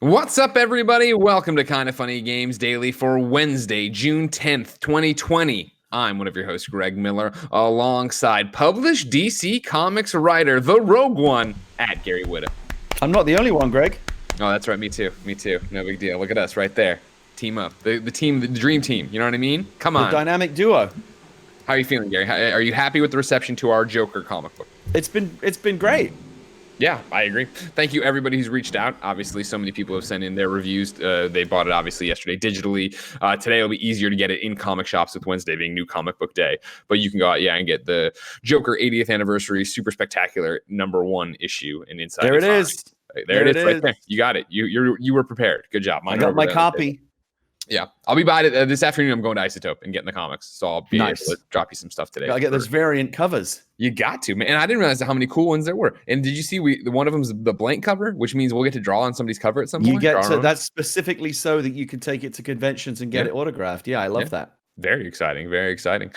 What's up, everybody? Welcome to Kinda Funny Games Daily for Wednesday, June 10th, 2020. I'm one of your hosts, Greg Miller, alongside published DC Comics writer, the Rogue One, at Gary Whitta. I'm not the only one, Greg. Oh, that's right. Me too. No big deal. Look at us right there. Team up. The team, the dream team. You know what I mean? Come on. The dynamic duo. How are you feeling, Gary? Are you happy with the reception to our Joker comic book? It's been great. Yeah, I agree. Thank you, everybody who's reached out. Obviously, so many people have sent in their reviews. They bought it, obviously, yesterday digitally. Today, it'll be easier to get it in comic shops with Wednesday being New Comic Book Day. But you can go out, and get the Joker 80th Anniversary Super Spectacular #1 issue and inside. There it is. There it is, right there. You got it. You were prepared. Good job. I got my copy. Yeah, I'll be by it this afternoon. I'm going to Isotope and getting the comics, so I'll be able to drop you some stuff today. I get those variant covers. You got to, man. And I didn't realize how many cool ones there were. And did you see one of them's the blank cover, which means we'll get to draw on somebody's cover at some point? You get to that's specifically so that you can take it to conventions and get it autographed. Yeah, I love that. Very exciting. Very exciting.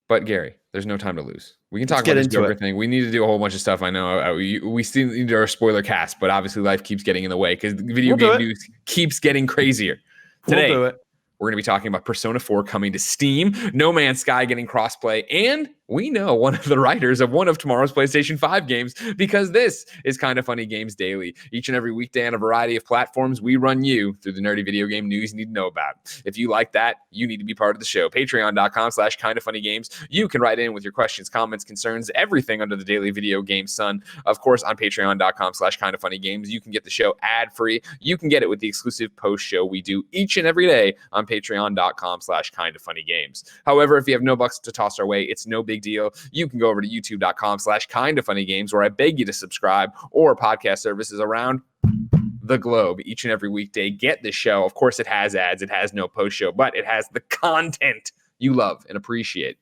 But Gary, there's no time to lose. We can talk about this Joker thing. We need to do a whole bunch of stuff. I know we still need our spoiler cast, but obviously life keeps getting in the way because video game news keeps getting crazier. Today, we're going to be talking about Persona 4 coming to Steam, No Man's Sky getting crossplay, and we know one of the writers of one of tomorrow's PlayStation 5 games because this is Kinda Funny Games Daily. Each and every weekday on a variety of platforms, we run you through the nerdy video game news you need to know about. If you like that, you need to be part of the show. Patreon.com/KindaFunnyGames. You can write in with your questions, comments, concerns, everything under the daily video game sun. Of course, on Patreon.com/KindaFunnyGames, you can get the show ad-free. You can get it with the exclusive post show we do each and every day on Patreon.com/KindaFunnyGames. However, if you have no bucks to toss our way, it's no big deal. You can go over to youtube.com/KindaFunnyGames, where I beg you to subscribe, or podcast services around the globe each and every weekday. Get the show. Of course, it has ads. It has no post show, but it has the content you love and appreciate.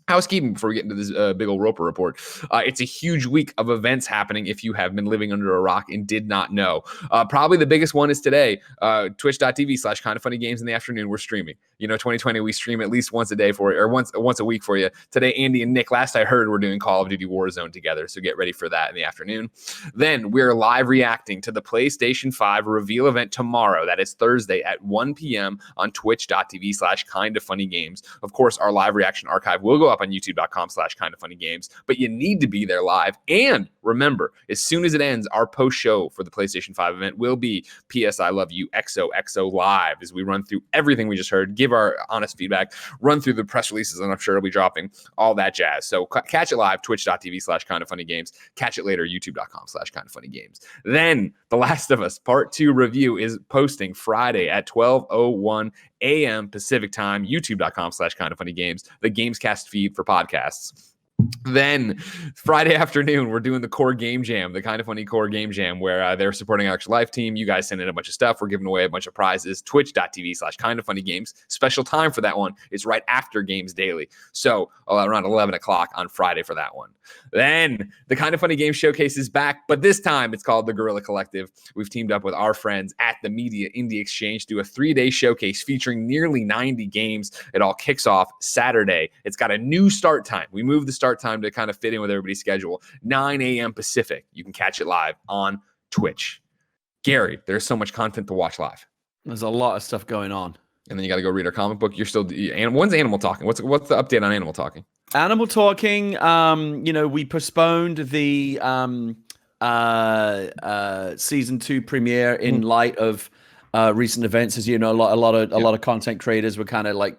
Housekeeping before we get into this big old Roper report. It's a huge week of events happening if you have been living under a rock and did not know. Probably the biggest one is today, twitch.tv/KindaFunnyGames in the afternoon. We're streaming. 2020, we stream at least once a day for you, or once a week for you. Today, Andy and Nick, last I heard, we're doing Call of Duty Warzone together, so get ready for that in the afternoon. Then we're live reacting to the PlayStation 5 reveal event tomorrow. That is Thursday at 1 p.m. on twitch.tv/KindaFunnyGames. Of course, our live reaction archive will go up on youtube.com/KindaFunnyGames, but you need to be there live. And remember, as soon as it ends, our post show for the PlayStation 5 event will be PS I Love You XOXO Live, as we run through everything we just heard, give our honest feedback, run through the press releases, and I'm sure it'll be dropping, all that jazz. So catch it live, twitch.tv/KindaFunnyGames. Catch it later, youtube.com/KindaFunnyGames. Then The Last of Us Part 2 review is posting Friday at 12:01 a.m. Pacific time, youtube.com/KindaFunnyGames, the Gamescast feed for podcasts. Then Friday afternoon, we're doing the Core Game Jam, the Kinda Funny Core Game Jam, where they're supporting our Extra Life team. You guys send in a bunch of stuff. We're giving away a bunch of prizes. Twitch.tv/KindaFunnyGames. Special time for that one. It's right after Games Daily. So around 11 o'clock on Friday for that one. Then the Kinda Funny Games Showcase is back, but this time it's called the Guerilla Collective. We've teamed up with our friends at the Media Indie Exchange to do a 3-day showcase featuring nearly 90 games. It all kicks off Saturday. It's got a new start time. We moved the start time to kind of fit in with everybody's schedule. 9 a.m. Pacific. You can catch it live on Twitch. Gary, there's so much content to watch live. There's a lot of stuff going on. And then you got to go read our comic book. You're still, when's Animal Talking? What's the update on Animal Talking? Animal Talking, we postponed the season 2 premiere in light of recent events. As you know, a lot of content creators were kind of like,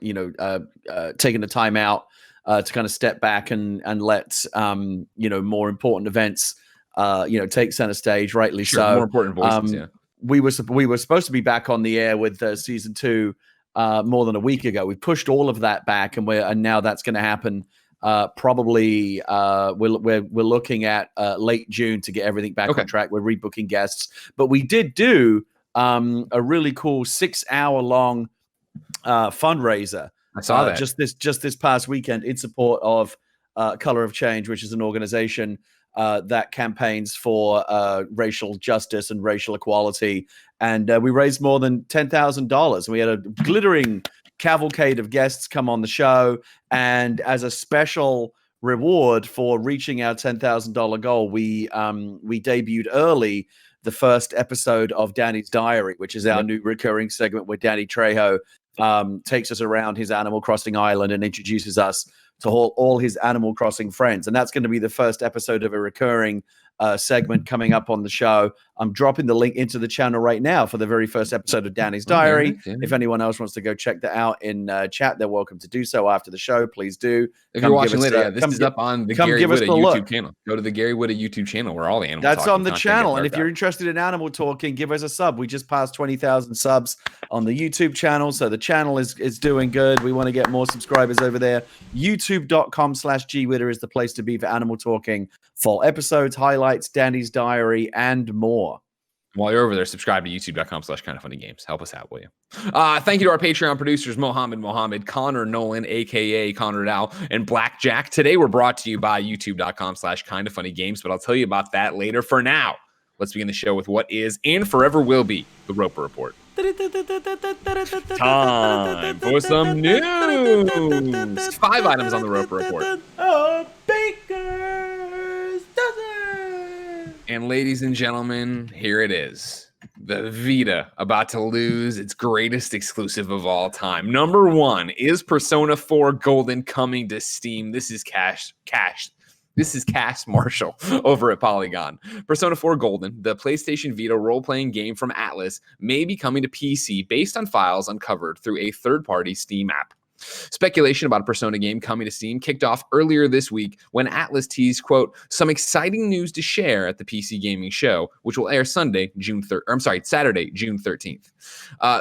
taking the time out to kind of step back and let more important events take center stage, rightly so. More important voices. We were supposed to be back on the air with season 2 more than a week ago. We pushed all of that back, and now that's going to happen. Probably we're looking at late June to get everything back on track. We're rebooking guests, but we did do a really cool 6-hour-long fundraiser. I saw that just this past weekend in support of Color of Change, which is an organization that campaigns for racial justice and racial equality. And we raised more than $10,000. We had a glittering cavalcade of guests come on the show. And as a special reward for reaching our $10,000 goal, we debuted early the first episode of Danny's Diary, which is our new recurring segment where Danny Trejo takes us around his Animal Crossing island and introduces us to all his Animal Crossing friends. And that's going to be the first episode of a recurring segment coming up on the show. I'm dropping the link into the channel right now for the very first episode of Danny's Diary. Okay. If anyone else wants to go check that out in chat, they're welcome to do so after the show. Please do. If you're watching later, this is up on the Gary Whitta YouTube channel. Go to the Gary Whitta YouTube channel where all the animal That's on the channel. And if you're interested in animal talking, give us a sub. We just passed 20,000 subs on the YouTube channel. So the channel is doing good. We want to get more subscribers over there. YouTube.com/GWhitta is the place to be for animal talking, full episodes, highlights, Danny's Diary, and more. While you're over there, subscribe to youtube.com/kindoffunnygames. Help us out, will you? Thank you to our Patreon producers, Mohammed, Connor Nolan, a.k.a. Connor Dow, and Blackjack. Today, we're brought to you by youtube.com/kindoffunnygames, but I'll tell you about that later. For now, let's begin the show with what is and forever will be the Roper Report. Time for some news. 5 items on the Roper Report. A baker's dozen. And ladies and gentlemen, here it is. The Vita about to lose its greatest exclusive of all time. Number 1 is Persona 4 Golden coming to Steam. This is Cash. This is Cass Marshall over at Polygon. Persona 4 Golden, the PlayStation Vita role-playing game from Atlus, may be coming to PC based on files uncovered through a third-party Steam app. Speculation about a Persona game coming to Steam kicked off earlier this week when Atlus teased, quote, some exciting news to share at the PC Gaming Show, which will air Saturday, June 13th.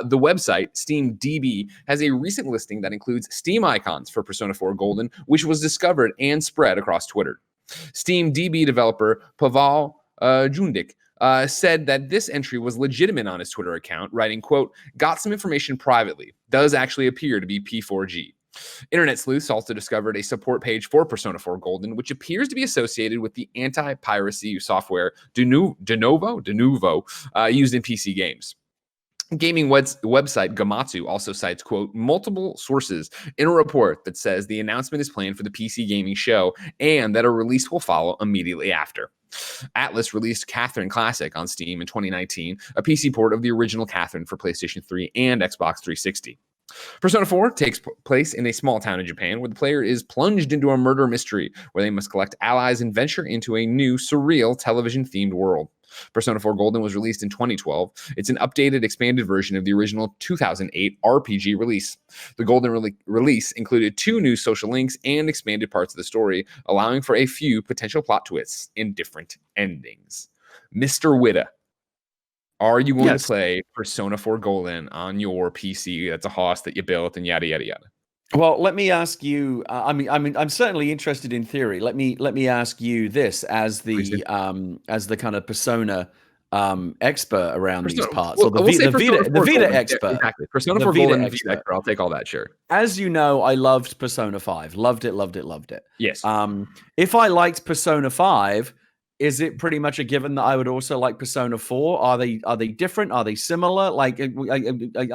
The website, SteamDB, has a recent listing that includes Steam icons for Persona 4 Golden, which was discovered and spread across Twitter. SteamDB developer Pavel Jundik said that this entry was legitimate on his Twitter account, writing, quote, got some information privately. Does actually appear to be P4G. Internet sleuths also discovered a support page for Persona 4 Golden, which appears to be associated with the anti-piracy software Denuvo used in PC games. Gaming website Gamatsu also cites, quote, multiple sources in a report that says the announcement is planned for the PC Gaming Show and that a release will follow immediately after. Atlus released Catherine Classic on Steam in 2019, a PC port of the original Catherine for PlayStation 3 and Xbox 360. Persona 4 takes place in a small town in Japan where the player is plunged into a murder mystery where they must collect allies and venture into a new, surreal, television-themed world. Persona 4 Golden was released in 2012. It's an updated, expanded version of the original 2008 RPG release. The Golden release included 2 new social links and expanded parts of the story, allowing for a few potential plot twists and different endings. Mr. Whitta, are you going to play Persona 4 Golden on your PC? That's a house that you built and yada, yada, yada. Well, let me ask you. I'm certainly interested in theory. Let me ask you this as the kind of Persona expert around these parts, or the Vita expert. Exactly. Persona 4 Golden and Vita expert. I'll take all that. Sure. As you know, I loved Persona 5. Loved it. Yes. If I liked Persona 5, is it pretty much a given that I would also like Persona 4? Are they different? Are they similar? Like, am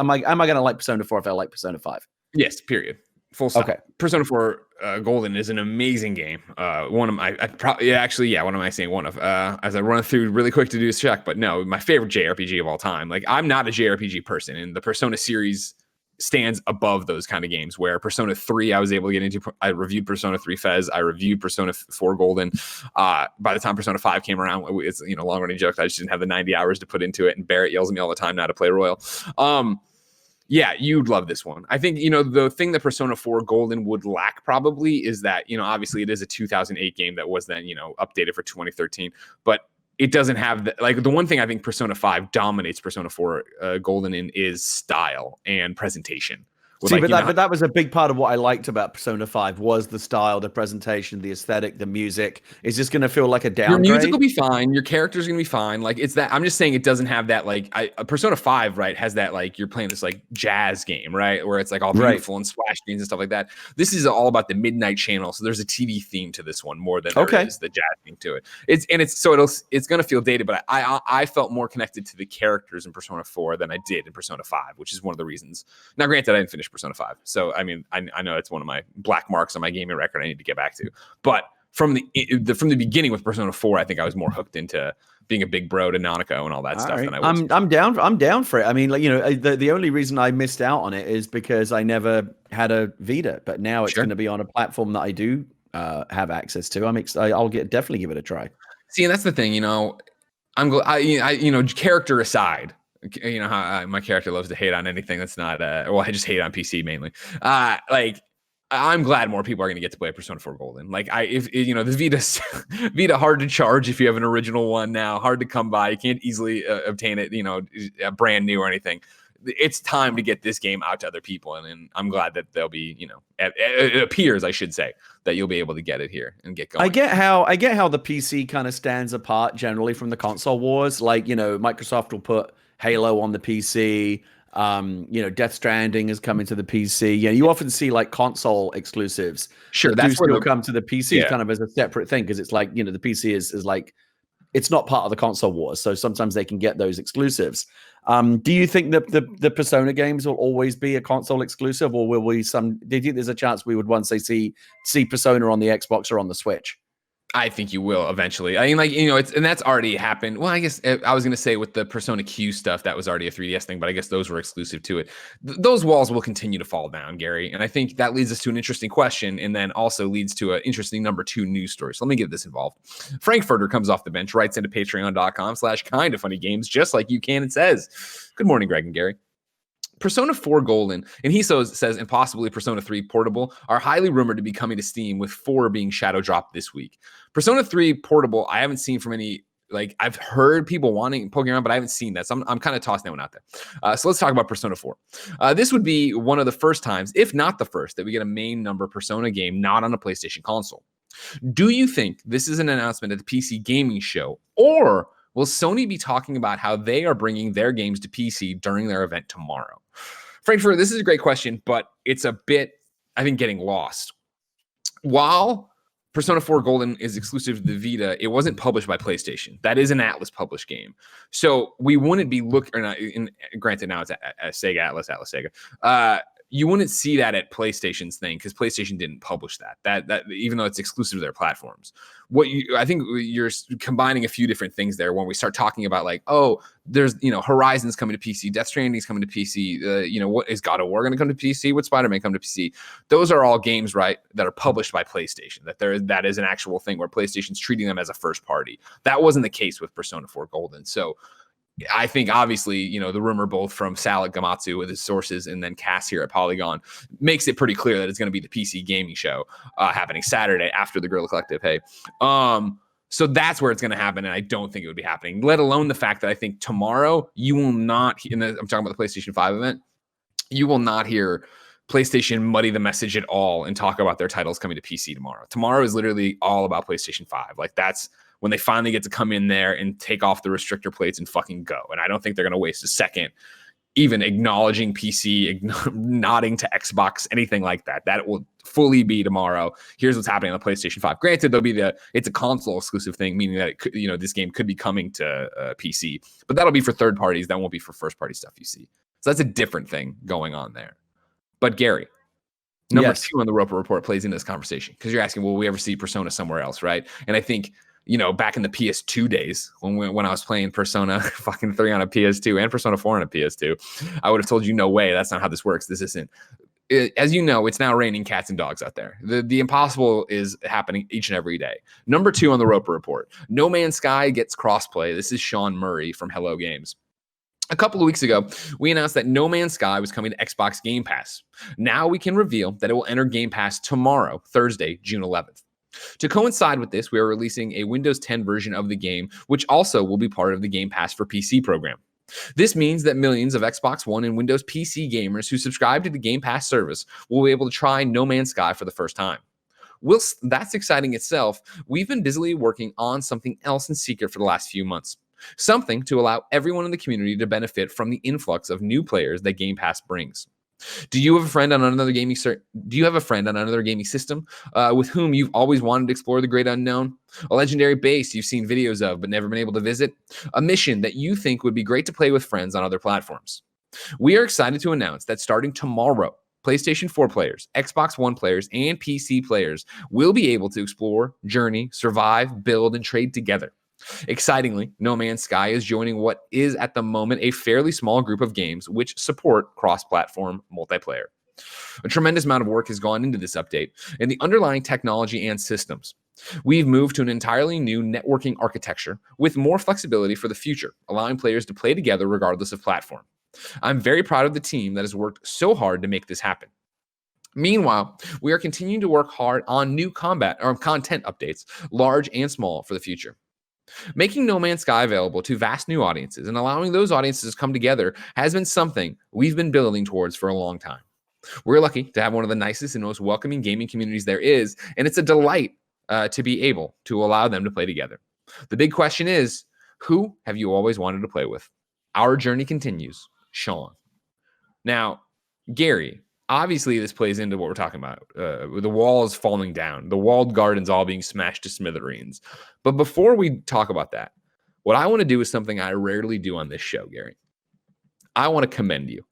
I going to like Persona 4 if I like Persona 5? Yes. Period. Full stop. Okay. Persona 4 Golden is an amazing game. One of my, what am I saying? One of, as I run through really quick to do this check, but no, my favorite JRPG of all time. Like, I'm not a JRPG person, and the Persona series stands above those kind of games, where Persona 3 I was able to get into. I reviewed Persona 3 Fez. I reviewed Persona 4 Golden. By the time Persona 5 came around, it's, long running joke. I just didn't have the 90 hours to put into it, and Barrett yells at me all the time now to play Royal. Yeah, you'd love this one. I think, the thing that Persona 4 Golden would lack probably is that, obviously it is a 2008 game that was then, updated for 2013, but it doesn't have the one thing I think Persona 5 dominates Persona 4 Golden in is style and presentation. But that was a big part of what I liked about Persona 5 was the style, the presentation, the aesthetic, the music. Is this going to feel like a downgrade? Your music will be fine. Your character's going to be fine. Like, it's that. I'm just saying it doesn't have that, Persona 5, right, has that, you're playing this, jazz game, right, where it's, all beautiful and splash screens and stuff like that. This is all about the Midnight Channel, so there's a TV theme to this one more than there is the jazz theme to it. It's going to feel dated, but I felt more connected to the characters in Persona 4 than I did in Persona 5, which is one of the reasons. Now, granted, I didn't finish Persona 5. So, I mean, I know it's one of my black marks on my gaming record I need to get back to. But from the beginning with Persona 4, I think I was more hooked into being a big bro to Nanako and all that stuff than I was. I'm down for it. I mean, like, the only reason I missed out on it is because I never had a Vita, but now it's going to be on a platform that I do have access to. I'll definitely give it a try. See, and that's the thing, I'm glad, character aside, how my character loves to hate on anything that's not, I just hate on PC mainly. I'm glad more people are going to get to play Persona 4 Golden. The Vita hard to charge if you have an original one now, hard to come by. You can't easily obtain it, brand new or anything. It's time to get this game out to other people, and I'm glad that they'll be, it appears, I should say, that you'll be able to get it here and get going. I get how the PC kind of stands apart generally from the console wars. Like, Microsoft will put Halo on the PC. Death Stranding is coming to the PC. You often see like console exclusives. Sure, that's where they'll come to the PC kind of as a separate thing, because it's like, the PC is like, it's not part of the console wars. So sometimes they can get those exclusives. Do you think that the Persona games will always be a console exclusive, or will we do you think there's a chance we would once see Persona on the Xbox or on the Switch? I think you will eventually. I mean, and that's already happened. Well, I guess I was going to say with the Persona Q stuff, that was already a 3DS thing, but I guess those were exclusive to it. Those walls will continue to fall down, Gary. And I think that leads us to an interesting question, and then also leads to an interesting number 2 news story. So let me get this involved. Frank Furtter comes off the bench, writes into patreon.com/kindafunnygames, just like you can, and says, "Good morning, Greg and Gary. Persona 4 Golden, and he says, and possibly Persona 3 Portable, are highly rumored to be coming to Steam, with 4 being shadow dropped this week. Persona 3 Portable, I haven't seen from any, I've heard people poking around, but I haven't seen that. So I'm kind of tossing that one out there. So let's talk about Persona 4. This would be one of the first times, if not the first, that we get a main number Persona game not on a PlayStation console. Do you think this is an announcement at the PC gaming show, or will Sony be talking about how they are bringing their games to PC during their event tomorrow? Frankfurt, this is a great question, but it's a bit, I think, getting lost. While Persona 4 Golden is exclusive to the Vita, it wasn't published by PlayStation. That is an Atlas published game. So we wouldn't be granted now it's a Sega Atlas Sega. You wouldn't see that at PlayStation's thing, because PlayStation didn't publish that even though it's exclusive to their platforms. I think you're combining a few different things there when we start talking about there's Horizon's coming to PC, Death Stranding's coming to PC. What is God of War going to come to PC? Would Spider-Man come to PC? Those are all games, right, that are published by PlayStation. That is an actual thing where PlayStation's treating them as a first party. That wasn't the case with Persona 4 Golden. So I think obviously, the rumor both from Sal at Gamatsu with his sources and then Cass here at Polygon makes it pretty clear that it's going to be the PC gaming show happening Saturday after the Guerilla Collective. Hey, so that's where it's going to happen. And I don't think it would be happening, let alone the fact that I think tomorrow you will not, I'm talking about the PlayStation 5 event, you will not hear PlayStation muddy the message at all and talk about their titles coming to PC tomorrow. Tomorrow is literally all about PlayStation 5. That's when they finally get to come in there and take off the restrictor plates and fucking go. And I don't think they're going to waste a second even acknowledging PC, nodding to Xbox, anything like that. That will fully be tomorrow. Here's what's happening on the PlayStation 5. Granted, it's a console exclusive thing, meaning that it could, this game could be coming to PC, but that'll be for third parties. That won't be for first party stuff you see. So that's a different thing going on there. But Gary, number 2 on the Roper Report plays into this conversation, because you're asking, will we ever see Persona somewhere else, right? And I think, back in the PS2 days when I was playing Persona fucking 3 on a PS2 and Persona 4 on a PS2, I would have told you, no way, that's not how this works. This isn't. As you know, it's now raining cats and dogs out there. The impossible is happening each and every day. Number 2 on the Roper Report, No Man's Sky gets crossplay. This is Sean Murray from Hello Games. A couple of weeks ago, we announced that No Man's Sky was coming to Xbox Game Pass. Now we can reveal that it will enter Game Pass tomorrow, Thursday, June 11th. To coincide with this, we are releasing a Windows 10 version of the game, which also will be part of the Game Pass for PC program. This means that millions of Xbox One and Windows PC gamers who subscribe to the Game Pass service will be able to try No Man's Sky for the first time. Whilst that's exciting itself, we've been busily working on something else in secret for the last few months. Something to allow everyone in the community to benefit from the influx of new players that Game Pass brings. Do you have a friend on another gaming system with whom you've always wanted to explore the great unknown? A legendary base you've seen videos of but never been able to visit? A mission that you think would be great to play with friends on other platforms? We are excited to announce that starting tomorrow, PlayStation 4 players, Xbox One players, and PC players will be able to explore, journey, survive, build, and trade together. Excitingly, No Man's Sky is joining what is at the moment a fairly small group of games which support cross-platform multiplayer. A tremendous amount of work has gone into this update and the underlying technology and systems. We've moved to an entirely new networking architecture with more flexibility for the future, allowing players to play together regardless of platform. I'm very proud of the team that has worked so hard to make this happen. Meanwhile, we are continuing to work hard on new content updates, large and small, for the future. Making No Man's Sky available to vast new audiences and allowing those audiences to come together has been something we've been building towards for a long time. We're lucky to have one of the nicest and most welcoming gaming communities there is, and it's a delight to be able to allow them to play together. The big question is, who have you always wanted to play with? Our journey continues. Sean. Now, Gary, obviously this plays into what we're talking about. The walls falling down, the walled gardens all being smashed to smithereens. But before we talk about that, what I want to do is something I rarely do on this show, Gary. I want to commend you.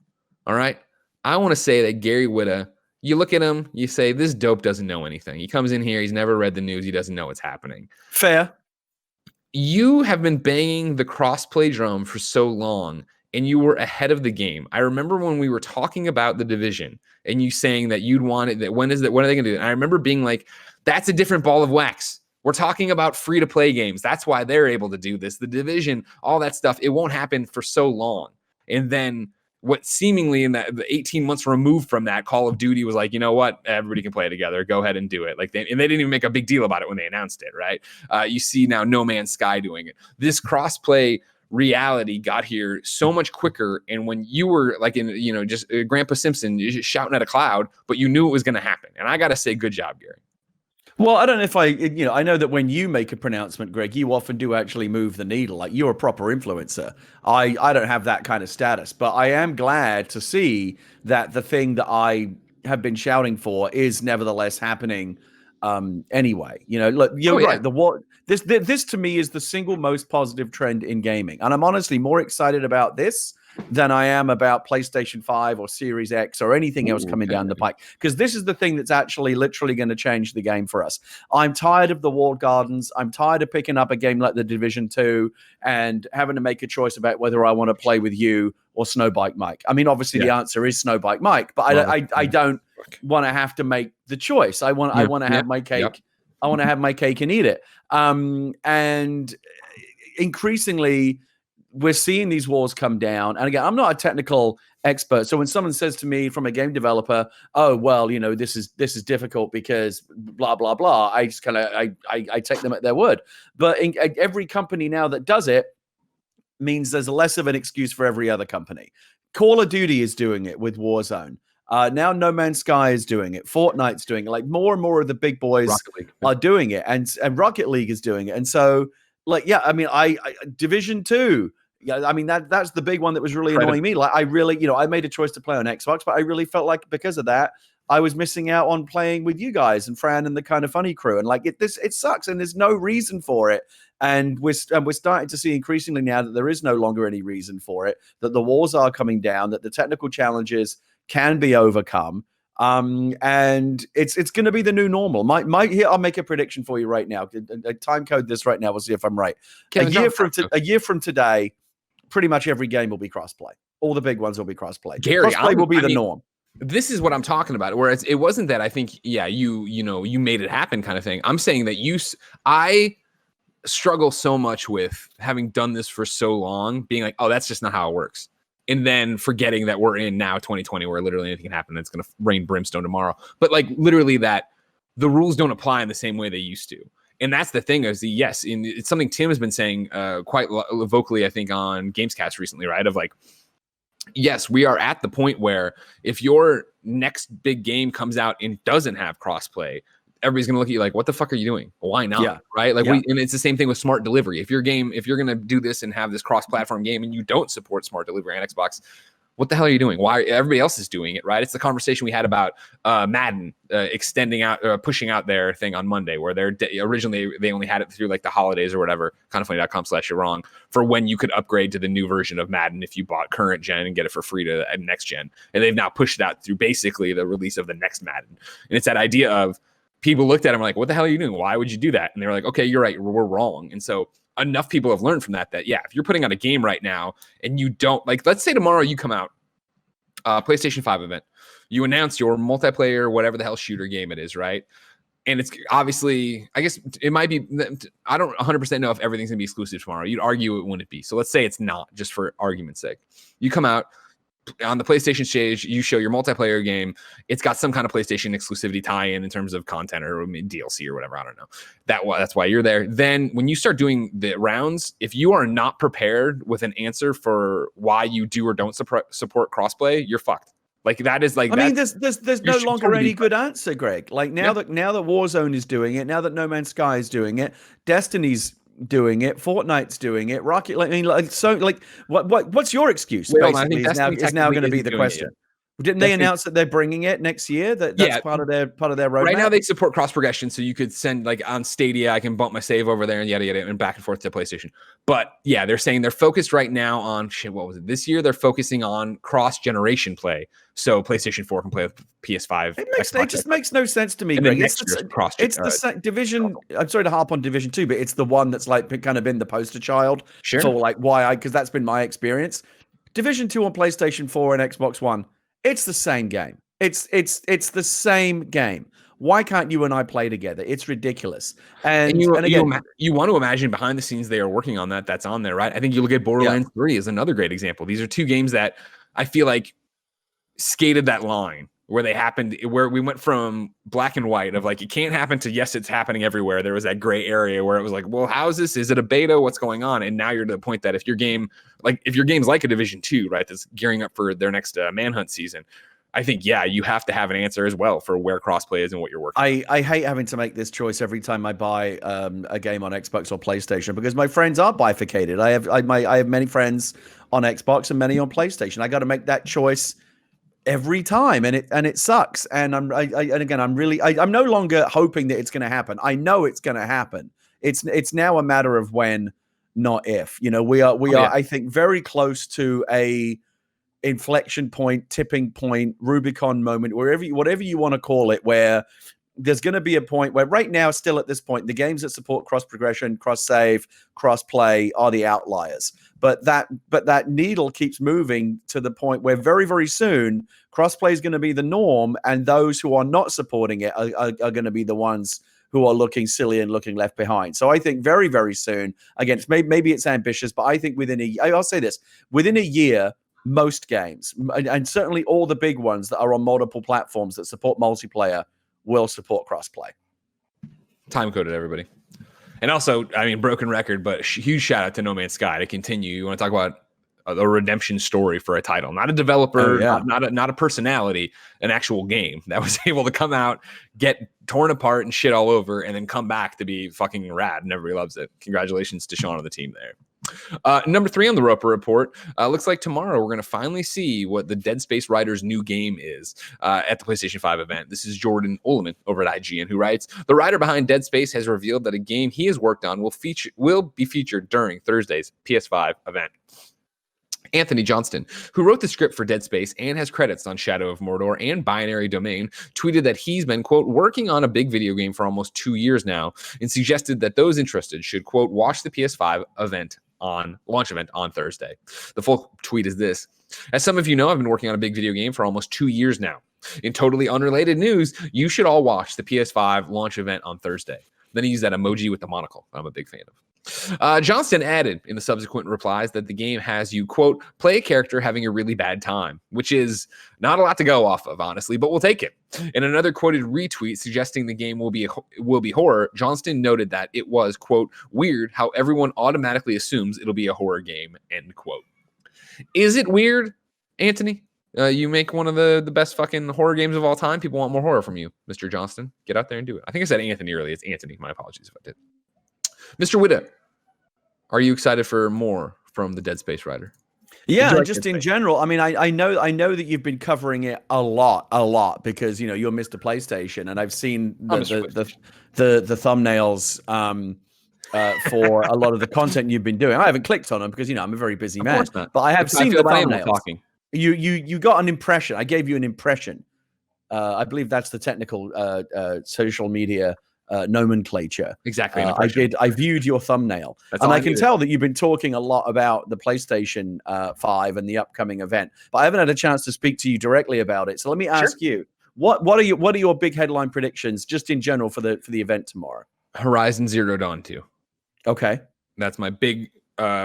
All right? I want to say that Gary Whitta, you look at him, you say, this dope doesn't know anything. He comes in here, he's never read the news, he doesn't know what's happening. Fair. You have been banging the crossplay drum for so long, and you were ahead of the game. I remember when we were talking about the division, and you saying that you'd want it, that when are they going to do it? And I remember being like, that's a different ball of wax. We're talking about free-to-play games. That's why they're able to do this. The division, all that stuff, it won't happen for so long. And then what seemingly in the 18 months removed from that, Call of Duty was like, you know what, everybody can play together. Go ahead and do it. Like they didn't even make a big deal about it when they announced it, right? You see now No Man's Sky doing it. This crossplay reality got here so much quicker. And when you were like in, just Grandpa Simpson just shouting at a cloud, but you knew it was going to happen. And I got to say, good job, Gary. Well, I don't know if I know that when you make a pronouncement, Greg, you often do actually move the needle. Like you're a proper influencer. I don't have that kind of status, but I am glad to see that the thing that I have been shouting for is nevertheless happening anyway. Look, you're right. This to me is the single most positive trend in gaming. And I'm honestly more excited about this than I am about PlayStation 5 or Series X or anything else coming down the pike. Because this is the thing that's actually literally going to change the game for us. I'm tired of the walled gardens. I'm tired of picking up a game like the Division 2 and having to make a choice about whether I want to play with you or Snowbike Mike. I mean, obviously the answer is Snowbike Mike, but I don't want to have to make the choice. I want to have my cake. Yep. I want to have my cake and eat it. And increasingly, we're seeing these walls come down. And again, I'm not a technical expert. So when someone says to me from a game developer, oh, well, this is difficult because blah, blah, blah, I just I take them at their word. But every company now that does it means there's less of an excuse for every other company. Call of Duty is doing it with Warzone. Now No Man's Sky is doing it. Fortnite's doing it. Like more and more of the big boys are doing it. And Rocket League is doing it. And so I Division 2, yeah, I mean that's the big one that was really annoying me. Like I really, I made a choice to play on Xbox, but I really felt like because of that, I was missing out on playing with you guys and Fran and the Kind of Funny crew. And like it sucks, and there's no reason for it. And we're starting to see increasingly now that there is no longer any reason for it. That the walls are coming down. That the technical challenges can be overcome. And it's going to be the new normal. Here, I'll make a prediction for you right now. Time code this right now. We'll see if I'm right. A year from today, pretty much every game will be crossplay. All the big ones will be crossplay. Gary, crossplay will be the norm. This is what I'm talking about. Whereas it wasn't that I think, you made it happen kind of thing. I'm saying that I struggle so much with having done this for so long, being like, oh, that's just not how it works. And then forgetting that we're in now 2020 where literally anything can happen. It's going to rain brimstone tomorrow. But like literally that the rules don't apply in the same way they used to. And that's the thing is yes. And it's something Tim has been saying quite vocally, I think on Gamescast recently, right? Of like, yes, we are at the point where if your next big game comes out and doesn't have crossplay, everybody's going to look at you like, what the fuck are you doing? Why not? Yeah. Right. Like and it's the same thing with smart delivery. If you're going to do this and have this cross-platform game and you don't support smart delivery on Xbox, what the hell are you doing? Why everybody else is doing it, right? It's the conversation we had about Madden extending out, pushing out their thing on Monday, where originally they only had it through like the holidays or whatever, kindoffunny.com/you're wrong, for when you could upgrade to the new version of Madden if you bought current gen and get it for free to next gen. And they've now pushed it out through basically the release of the next Madden. And it's that idea of people looked at him like, what the hell are you doing? Why would you do that? And they were like, okay, you're right, we're wrong. And so enough people have learned from that, yeah, if you're putting out a game right now and you don't, like, let's say tomorrow you come out, PlayStation 5 event, you announce your multiplayer, whatever the hell shooter game it is, right? And it's obviously, I guess it might be, I don't 100% know if everything's gonna be exclusive tomorrow. You'd argue it wouldn't be. So let's say it's not, just for argument's sake. You come out on the PlayStation stage, you show your multiplayer game. It's got some kind of PlayStation exclusivity tie-in terms of content or DLC or whatever. I don't know. That's why you're there. Then when you start doing the rounds, if you are not prepared with an answer for why you do or don't support crossplay, you're fucked. Like that is like. I mean, there's no longer any good answer, Greg. Like now that Warzone is doing it, now that No Man's Sky is doing it, Destiny's doing it, Fortnite's doing it, Rocket. Like, I mean, like so, like what's your excuse? Basically, is now going to be the question. Didn't they announce that they're bringing it next year? That's part of their roadmap. Right now, they support cross progression, so you could send like on Stadia, I can bump my save over there and yada yada, and back and forth to PlayStation. But yeah, they're saying they're focused right now on what was it this year? They're focusing on cross generation play, so PlayStation 4 can play with PS5. It just makes no sense to me, Greg. It's the Division. I'm sorry to harp on Division 2, but it's the one that's like kind of been the poster child for like because that's been my experience. Division 2 on PlayStation 4 and Xbox One. It's the same game. It's the same game. Why can't you and I play together? It's ridiculous. And you want to imagine behind the scenes they are working on that. That's on there, right? I think you look at Borderlands 3 as another great example. These are two games that I feel like skated that line where we went from black and white of like, it can't happen to yes, it's happening everywhere. There was that gray area where it was like, well, how is this? Is it a beta? What's going on? And now you're to the point that if your game's like a Division 2, right, that's gearing up for their next Manhunt season, I think, you have to have an answer as well for where crossplay is and what you're working on. I hate having to make this choice every time I buy a game on Xbox or PlayStation because my friends are bifurcated. I have many friends on Xbox and many on PlayStation. I got to make that choice every time, and it sucks. And I'm no longer hoping that it's going to happen. I know it's going to happen. It's now a matter of when, not if. You know, we are I think very close to a inflection point, tipping point, Rubicon moment, whatever you want to call it, where there's going to be a point where right now, still at this point, the games that support cross progression, cross save, cross play are the outliers. But that needle keeps moving to the point where very, very soon crossplay is going to be the norm, and those who are not supporting it are going to be the ones who are looking silly and looking left behind. So I think very, very soon, again, maybe it's ambitious, but I think I'll say this, within a year, most games, and certainly all the big ones that are on multiple platforms that support multiplayer, will support crossplay. Time coded, everybody. And also, I mean, broken record, but huge shout out to No Man's Sky to continue. You want to talk about a redemption story for a title, not a developer, not a personality, an actual game that was able to come out, get torn apart and shit all over, and then come back to be fucking rad, and everybody loves it. Congratulations to Sean and the team there. Number 3 on the Roper Report, looks like tomorrow we're going to finally see what the Dead Space writer's new game is at the PlayStation 5 event. This is Jordan Oloman over at IGN who writes, the writer behind Dead Space has revealed that a game he has worked on will be featured during Thursday's PS5 event. Anthony Johnston, who wrote the script for Dead Space and has credits on Shadow of Mordor and Binary Domain, tweeted that he's been, quote, working on a big video game for almost 2 years now, and suggested that those interested should, quote, watch the PS5 launch event on Thursday. The full tweet is this. As some of you know, I've been working on a big video game for almost 2 years now. In totally unrelated news, you should all watch the PS5 launch event on Thursday. Then he used that emoji with the monocle I'm a big fan of. Johnston added in the subsequent replies that the game has you, quote, play a character having a really bad time, which is not a lot to go off of, honestly, but we'll take it. In another quoted retweet suggesting the game will be horror, Johnston noted that it was, quote, weird how everyone automatically assumes it'll be a horror game, end quote. Is it weird, Anthony? You make one of the best fucking horror games of all time. People want more horror from you, Mr. Johnston. Get out there and do it. I think I said Anthony earlier. It's Anthony. My apologies if I did. Mr. Whitta, are you excited for more from the Dead Space writer? Yeah, Enjoy and just in Kingsman. general, I mean, I know that you've been covering it a lot because you're Mr. PlayStation, and I've seen I'm the Mr. the PlayStation. the thumbnails for a lot of the content you've been doing. I haven't clicked on them because I'm a very busy Of man, course not. but I have That's how I seen feel the about Animal thumbnails. Talking. You got an impression. I gave you an impression. I believe that's the technical social media nomenclature. Exactly. An impression. I viewed your thumbnail, That's and all I I can needed. tell that you've been talking a lot about the PlayStation 5 and the upcoming event, but I haven't had a chance to speak to you directly about it. So let me ask you, what are your big headline predictions just in general for the event tomorrow? Horizon Zero Dawn 2. Okay. That's my big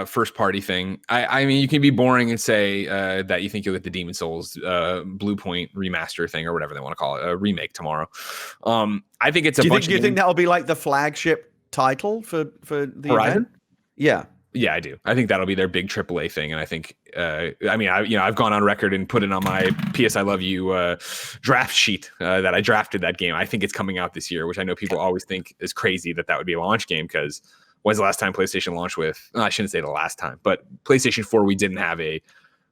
first party thing. I mean, you can be boring and say that you think you'll get the Demon Souls Blue Point remaster thing or whatever they want to call it, a remake tomorrow. I think it's a bunch. Do you think that'll be like the flagship title for the Horizon? event? Yeah. Yeah, I do. I think that'll be their big AAA thing, and I think, I've gone on record and put it on my PS I Love You draft sheet that I drafted that game. I think it's coming out this year, which I know people always think is crazy that would be a launch game because when's the last time PlayStation launched with? I shouldn't say the last time, but PlayStation 4 we didn't have I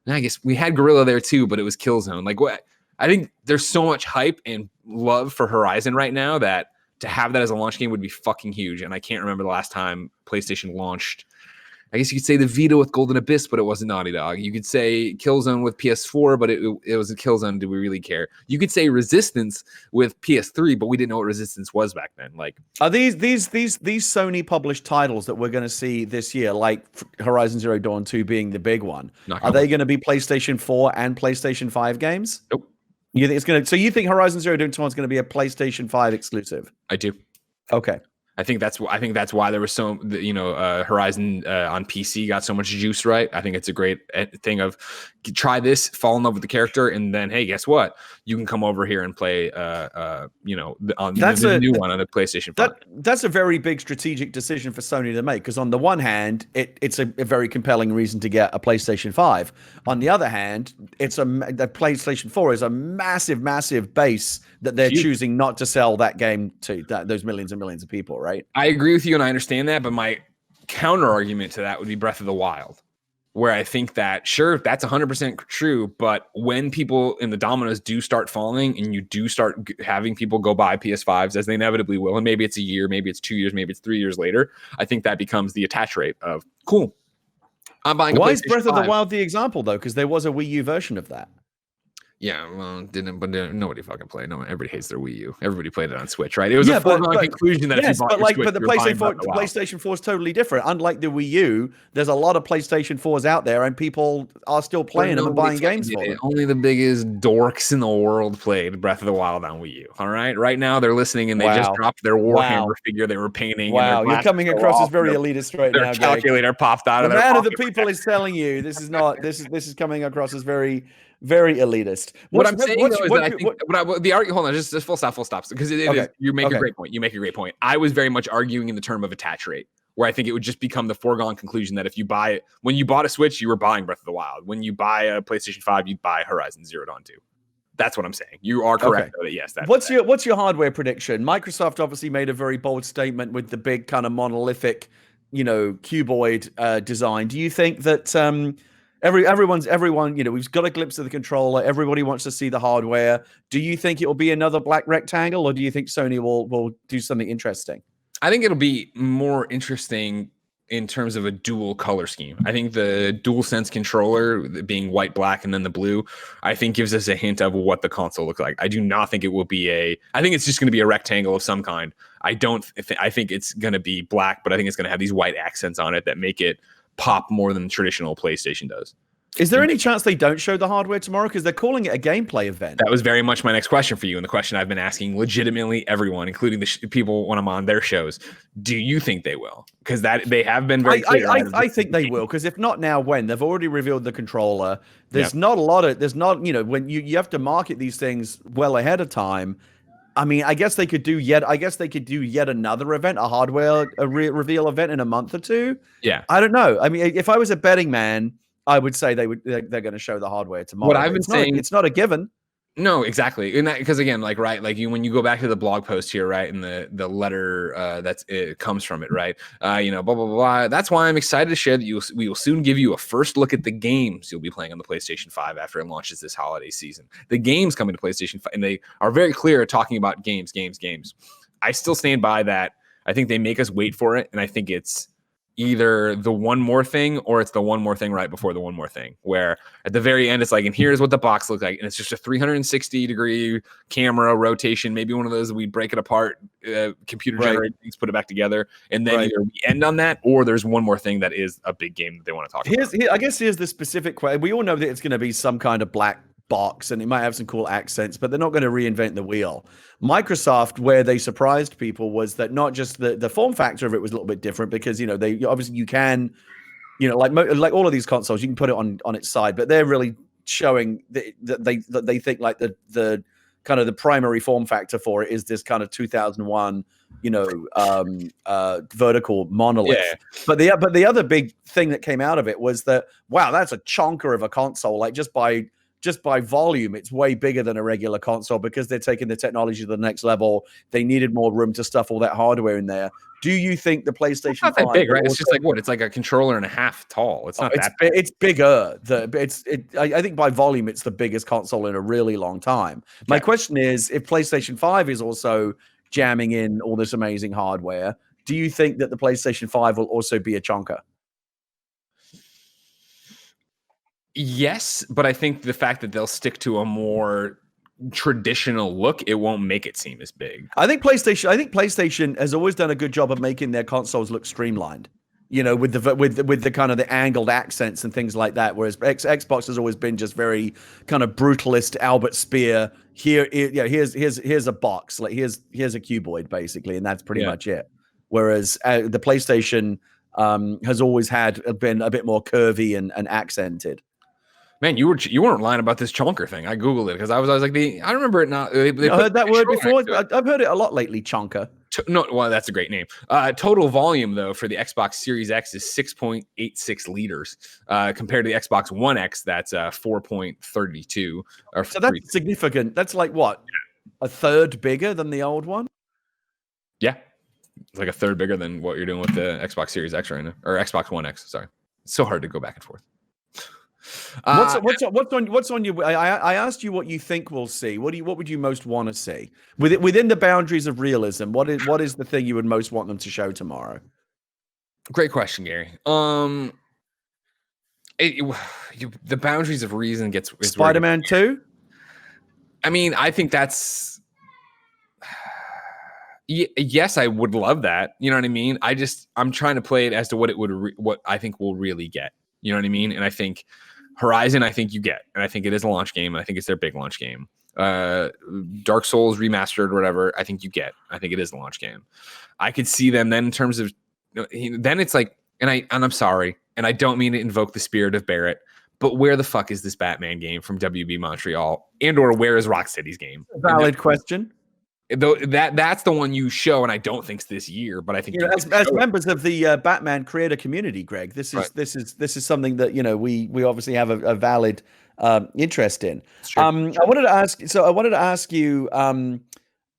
guess we had Guerrilla there too, but it was Killzone. Like what? I think there's so much hype and love for Horizon right now that to have that as a launch game would be fucking huge. And I can't remember the last time PlayStation launched. I guess you could say the Vita with Golden Abyss, but it wasn't Naughty Dog. You could say Killzone with PS4, but it was a Killzone. Do we really care? You could say Resistance with PS3, but we didn't know what Resistance was back then. Like, are these Sony published titles that we're going to see this year, like Horizon Zero Dawn 2 being the big one? Are they going to be PlayStation 4 and PlayStation 5 games? Nope. You think it's going to? So you think Horizon Zero Dawn 2 is going to be a PlayStation 5 exclusive? I do. Okay. I think that's why there was so Horizon on PC got so much juice, right? I think it's a great thing of try this, fall in love with the character, and then hey, guess what? You can come over here and play on the new one on the PlayStation 5. That's a very big strategic decision for Sony to make because on the one hand, it's a very compelling reason to get a PlayStation 5. On the other hand, the PlayStation 4 is a massive base that they're choosing not to sell that game to those millions and millions of people, right? I agree with you and I understand that, but my counter argument to that would be Breath of the Wild, where I think that, sure, that's 100% true, but when people in the dominoes do start falling and you do start having people go buy PS5s, as they inevitably will, and maybe it's a year, maybe it's 2 years, maybe it's 3 years later, I think that becomes the attach rate of, cool, I'm buying a PlayStation 5. Why is Breath of the Wild the example, though? Because there was a Wii U version of that. Yeah, well, nobody fucking played. No, everybody hates their Wii U. Everybody played it on Switch, right? It was a foregone conclusion that if you bought your Switch, but the PlayStation 4 is totally different. Unlike the Wii U, there's a lot of PlayStation 4s out there, and people are still playing them and buying games for them. Only the biggest dorks in the world played Breath of the Wild on Wii U. All right, right now they're listening and they just dropped their Warhammer figure they were painting. Wow, you're coming across as very elitist right now. Their calculator popped out of their pocket. The man of the people is telling you this is not. This is coming across as very, very elitist. What I'm saying is that I think the argument. Hold on, just full stop, because you make a great point. You make a great point. I was very much arguing in the term of attach rate, where I think it would just become the foregone conclusion that if you buy it, when you bought a Switch, you were buying Breath of the Wild. When you buy a PlayStation 5, you'd buy Horizon Zero Dawn 2. That's what I'm saying. You are correct. Though, that yes. What's your hardware prediction? Microsoft obviously made a very bold statement with the big kind of monolithic, cuboid design. Do you think that everyone, we've got a glimpse of the controller. Everybody wants to see the hardware. Do you think it will be another black rectangle, or do you think Sony will do something interesting? I think it'll be more interesting in terms of a dual color scheme. I think the DualSense controller being white, black, and then the blue, I think gives us a hint of what the console looks like. I do not think it will be I think it's just going to be a rectangle of some kind. I think it's going to be black, but I think it's going to have these white accents on it that make it pop more than the traditional PlayStation does. Is there any chance they don't show the hardware tomorrow? Because they're calling it a gameplay event. That was very much my next question for you, and the question I've been asking legitimately everyone, including the people when I'm on their shows. Do you think they will? Because they have been very clear. I think they will. Because if not now, when? They've already revealed the controller. There's not a lot of. There's not. When you have to market these things well ahead of time. I mean, I guess they could do yet another event, a hardware reveal event in a month or two. Yeah, I don't know. I mean, if I was a betting man, I would say they're going to show the hardware tomorrow. What I've been saying, it's not a given. No, exactly. And that, because again, like, right, like when you go back to the blog post here, right, and the letter that's it comes from it, right, blah blah blah. That's why I'm excited to share that we will soon give you a first look at the games you'll be playing on the PlayStation 5 after it launches this holiday season. The games coming to PlayStation 5, and they are very clear at talking about games. I still stand by that. I think they make us wait for it, and I think it's either the one more thing or it's the one more thing right before the one more thing, where at the very end it's like, and here's what the box looks like, and it's just a 360-degree camera rotation, maybe one of those we break it apart, computer generated things, put it back together, and then either we end on that or there's one more thing that is a big game that they want to talk about. I guess here's the specific question. We all know that it's going to be some kind of black box and it might have some cool accents, but they're not going to reinvent the wheel. Microsoft, where they surprised people, was that not just the form factor of it was a little bit different, because they obviously, you can, like all of these consoles, you can put it on its side, but they're really showing that they think like the kind of the primary form factor for it is this kind of 2001 vertical monolith. But the other big thing that came out of it was that, wow, that's a chonker of a console. Like just by volume, it's way bigger than a regular console, because they're taking the technology to the next level. They needed more room to stuff all that hardware in there. Do you think the PlayStation it's not 5 that big, right? It's just like what? It's like a controller and a half tall. It's not that big. It's bigger. I think by volume, it's the biggest console in a really long time. My question is, if PlayStation 5 is also jamming in all this amazing hardware, do you think that the PlayStation 5 will also be a chonker? Yes, but I think the fact that they'll stick to a more traditional look, it won't make it seem as big. I think PlayStation has always done a good job of making their consoles look streamlined. With the kind of the angled accents and things like that. Whereas Xbox has always been just very kind of brutalist Albert Speer. Here's a box, like here's a cuboid basically, and that's pretty much it. Whereas the PlayStation has always been a bit more curvy and accented. Man, you weren't lying about this chonker thing. I googled it because I was like, I remember it not. They heard that word before. I've heard it a lot lately. Chonker. No, well, that's a great name. Total volume though for the Xbox Series X is 6.86 liters, compared to the Xbox One X, that's 4.32. So that's significant. That's like what, a third bigger than the old one? Yeah, it's like a third bigger than what you're doing with the Xbox Series X right now, or Xbox One X. Sorry, it's so hard to go back and forth. What's on your? I asked you what you think we'll see. What would you most want to see within the boundaries of realism? What is the thing you would most want them to show tomorrow? Great question, Gary. The boundaries of reason gets Spider-Man 2. I mean, I think that's yes, I would love that. You know what I mean? I'm trying to play it as to what I think we'll really get. You know what I mean? And I think Horizon, I think you get, and I think it is a launch game, and I think it's their big launch game. Dark Souls remastered or whatever, I think you get. I think it is a launch game. I could see them then in terms of, then it's like, and I'm sorry, and I don't mean to invoke the spirit of Barrett, but where the fuck is this Batman game from WB Montreal, or where is Rocksteady's game? Valid question. Though that's the one you show, and I don't think it's this year, but I think as members of the Batman creator community, Greg, this is something that we obviously have a valid interest in. I wanted to ask you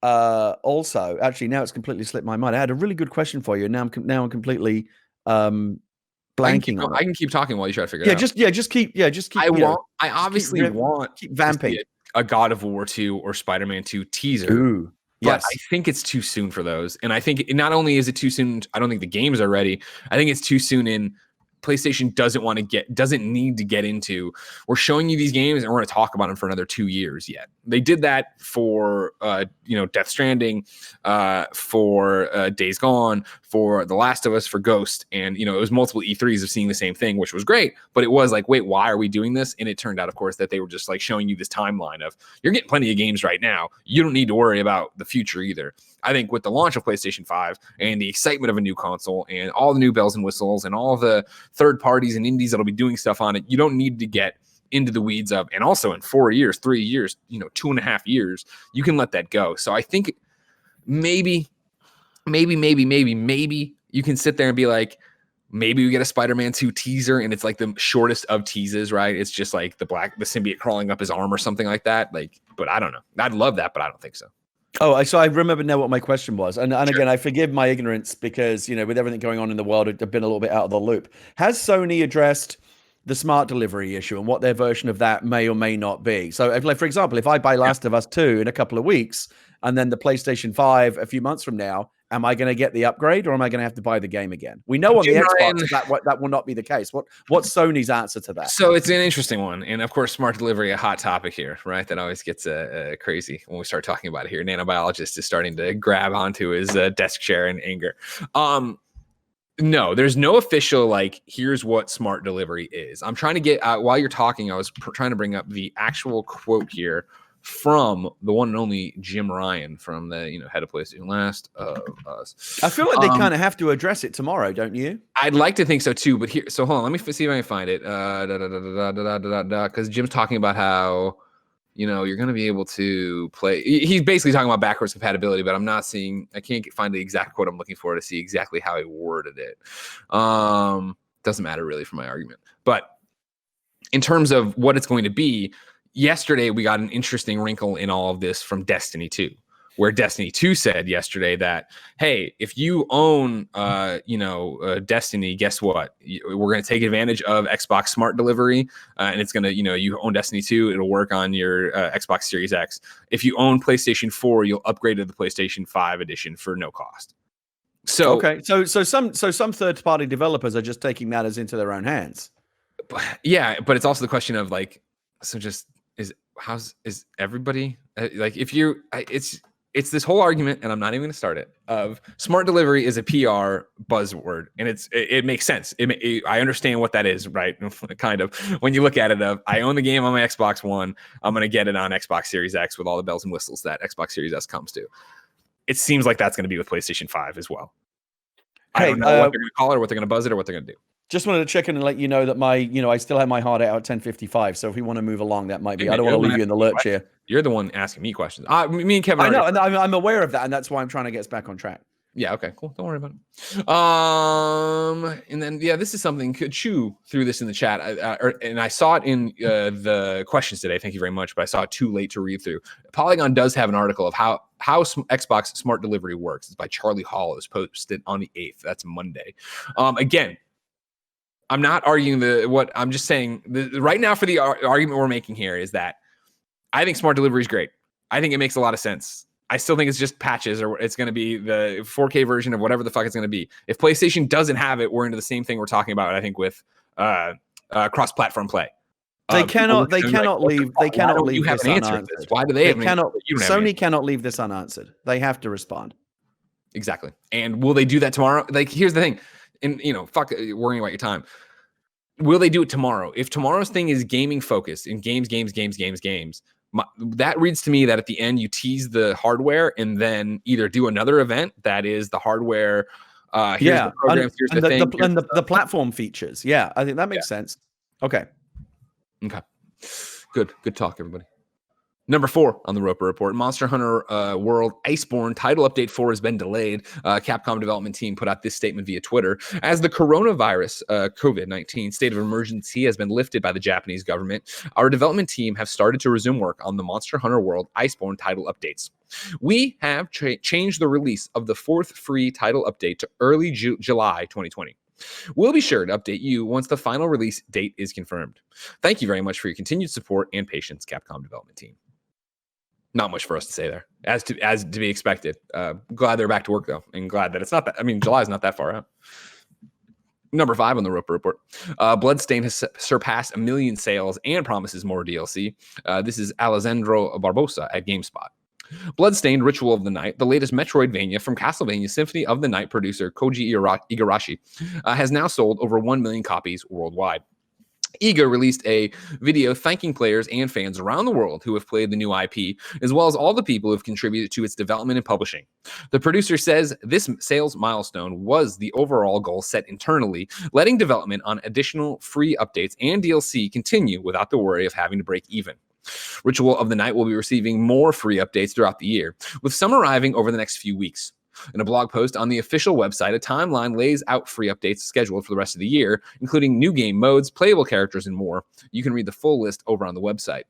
also. Actually, now it's completely slipped my mind. I had a really good question for you, and now I'm completely blanking on it. I can keep talking while you try to figure it out. Just keep. I obviously want keep vamping a God of War 2 or Spider-Man 2 teaser. Ooh. But I think it's too soon for those. And I think not only is it too soon, I don't think the games are ready. I think it's too soon in PlayStation doesn't need to get into, we're showing you these games and we're going to talk about them for another 2 years yet. They did that for, Death Stranding, for Days Gone, for The Last of Us, for Ghost. And, it was multiple E3s of seeing the same thing, which was great. But it was like, wait, why are we doing this? And it turned out, of course, that they were just like showing you this timeline of, you're getting plenty of games right now. You don't need to worry about the future either. I think with the launch of PlayStation 5 and the excitement of a new console and all the new bells and whistles and all the third parties and indies that'll be doing stuff on it, you don't need to get into the weeds of, and also in 4 years, 3 years, 2.5 years, you can let that go. So I think maybe you can sit there and be like, Maybe we get a Spider-Man 2 teaser, and it's like the shortest of teases, right? It's just like the symbiote crawling up his arm or something like that. Like, but I don't know. I'd love that, but I don't think so. Oh, so I remember now what my question was. And Sure. again, I forgive my ignorance because, with everything going on in the world, I've been a little bit out of the loop. Has Sony addressed the smart delivery issue and what their version of that may or may not be? So, for example, if I buy Last of Us 2 in a couple of weeks and then the PlayStation 5 a few months from now, am I going to get the upgrade or am I going to have to buy the game again? We know on the Xbox that will not be the case. What's Sony's answer to that? So it's an interesting one. And of course, smart delivery, a hot topic here, right? That always gets crazy when we start talking about it here. Nanobiologist is starting to grab onto his desk chair in anger. No, there's no official, like, here's what smart delivery is. I'm trying to get, while you're talking, I was trying to bring up the actual quote here from the one and only Jim Ryan from the, head of PlayStation, Last of Us. I feel like they kind of have to address it tomorrow, don't you? I'd like to think so too, but here, so hold on, let me see if I can find it. Because Jim's talking about how, you're going to be able to play. He's basically talking about backwards compatibility, but I can't find the exact quote I'm looking for to see exactly how he worded it. Doesn't matter really for my argument, but in terms of what it's going to be, yesterday we got an interesting wrinkle in all of this from Destiny 2, where Destiny 2 said yesterday that, hey, if you own, Destiny, guess what? We're going to take advantage of Xbox Smart Delivery, and it's going to, you own Destiny 2, it'll work on your Xbox Series X. If you own PlayStation 4, you'll upgrade to the PlayStation 5 edition for no cost. So okay, so some third-party developers are just taking matters into their own hands. Yeah, but it's also the question of like, so just is everybody like, if you it's this whole argument, and I'm not even going to start it, of smart delivery is a PR buzzword, and it makes sense. I understand what that is, right? Kind of, when you look at it, I own the game on my Xbox One, I'm going to get it on Xbox Series X with all the bells and whistles that Xbox Series S comes to. It seems like that's going to be with PlayStation 5 as well. I don't know what they're going to call it, or what they're going to buzz it, or what they're going to do. Just wanted to check in and let you know that I still have my hard out at 10:55. So if we want to move along, that might be. I don't want to leave you in the lurch here. You're the one asking me questions. Me and Kevin. I know, and I'm aware of that, and that's why I'm trying to get us back on track. Yeah. Okay. Cool. Don't worry about it. And then, this is something. Could chew through this in the chat, and I saw it in the questions today. Thank you very much, but I saw it too late to read through. Polygon does have an article of how Xbox Smart Delivery works. It's by Charlie Hall. It was posted on the 8th. That's Monday. Again, I'm not arguing what I'm just saying. Right now, for the argument we're making here, is that I think smart delivery is great. I think it makes a lot of sense. I still think it's just patches, or it's going to be the 4K version of whatever the fuck it's going to be. If PlayStation doesn't have it, we're into the same thing we're talking about, I think, with cross-platform play. They cannot leave this unanswered. Why do they Sony cannot leave this unanswered. They have to respond. Exactly. And will they do that tomorrow? Like, here's the thing. And, fuck worrying about your time. Will they do it tomorrow? If tomorrow's thing is gaming focused and games, that reads to me that at the end you tease the hardware and then either do another event that is the hardware. Here's the programs, here's the thing. And the platform features. Yeah, I think that makes sense. Okay. Good talk, everybody. Number 4 on the Roper Report, Monster Hunter World Iceborne title update 4 has been delayed. Capcom development team put out this statement via Twitter. As the coronavirus, COVID-19 state of emergency has been lifted by the Japanese government, our development team have started to resume work on the Monster Hunter World Iceborne title updates. We have changed the release of the 4th free title update to early July 2020. We'll be sure to update you once the final release date is confirmed. Thank you very much for your continued support and patience, Capcom development team. Not much for us to say there, as to be expected. Glad they're back to work, though, and glad that it's not that. I mean, July is not that far out. Number 5 on the Roper Report, Bloodstained has surpassed 1 million sales and promises more DLC. This is Alessandro Barbosa at GameSpot. Bloodstained Ritual of the Night, the latest Metroidvania from Castlevania Symphony of the Night producer Koji Igarashi, has now sold over 1 million copies worldwide. Iga released a video thanking players and fans around the world who have played the new IP, as well as all the people who have contributed to its development and publishing. The producer says this sales milestone was the overall goal set internally, letting development on additional free updates and DLC continue without the worry of having to break even. Ritual of the Night will be receiving more free updates throughout the year, with some arriving over the next few weeks. In a blog post on the official website, a timeline lays out free updates scheduled for the rest of the year, including new game modes, playable characters, and more. You can read the full list over on the website.